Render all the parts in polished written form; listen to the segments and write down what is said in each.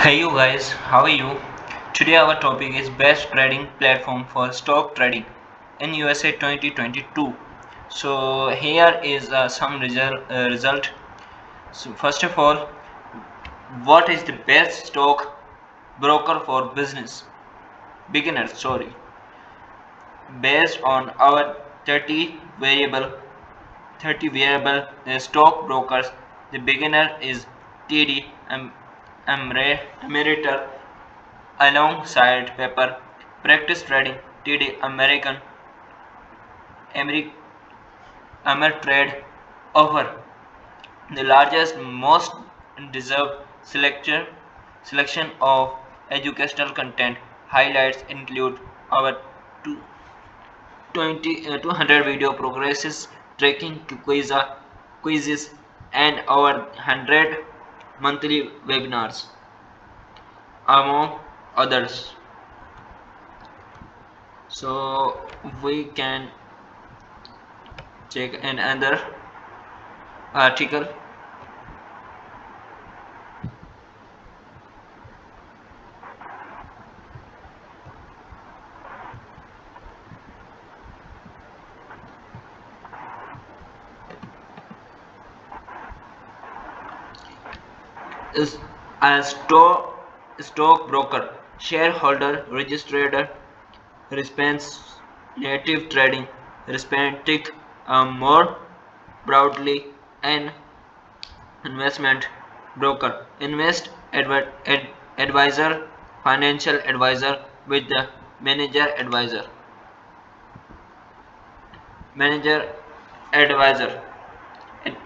Hey you guys, how are you? Today our topic is best trading platform for stock trading in USA 2022. So here is some result. So first of all, what is the best stock broker for business beginners? Sorry, based on our 30 variable stock brokers, the beginner is TD Emerator alongside paper practice trading. TD Ameri- Ameritrade offer the largest, most deserved selection of educational content. Highlights include our two- 200 video progresses, tracking quizzes, and our 100 monthly webinars, among others. So we can check another article. Is a stockbroker, shareholder registered, representative trading, respecting more broadly an investment broker, advisor, financial advisor with the manager advisor,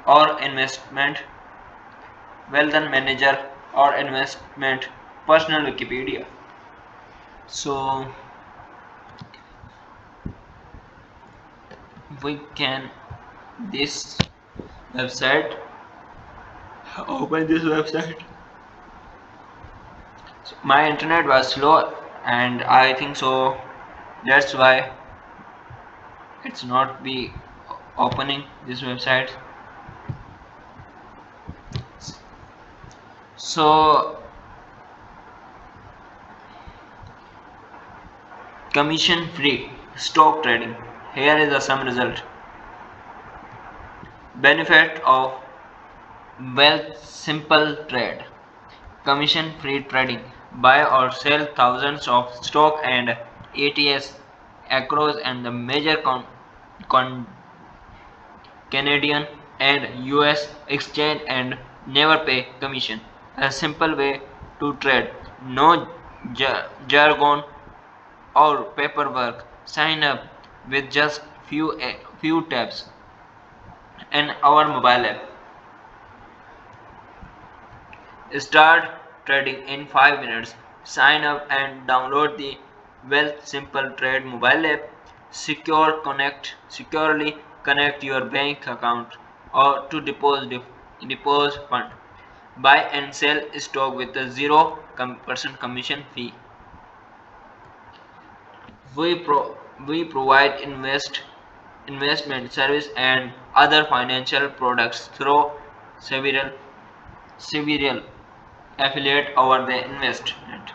or investment wealth manager or investment personal Wikipedia. So we can this website open this website. So my internet was slow and I think so that's why it's not be opening this website. So commission free stock trading, here is a some result. Benefit of wealth simple trade: commission free trading. Buy or sell thousands of stock and ETS across and the major con- Canadian and US exchange and never pay commission. A simple way to trade. No jargon or paperwork. Sign up with just few taps and our mobile app. Start trading in 5 minutes. Sign up and download the Wealth Simple Trade mobile app. Securely connect your bank account or to deposit fund. Buy and sell stock with a 0% commission fee. We provide investment service and other financial products through several affiliate over the investment.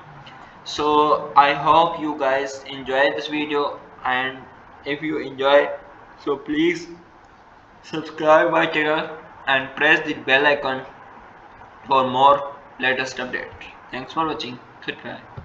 So I hope you guys enjoy this video, and if you enjoy, so please subscribe my channel and press the bell icon for more latest updates. Thanks for watching. Goodbye.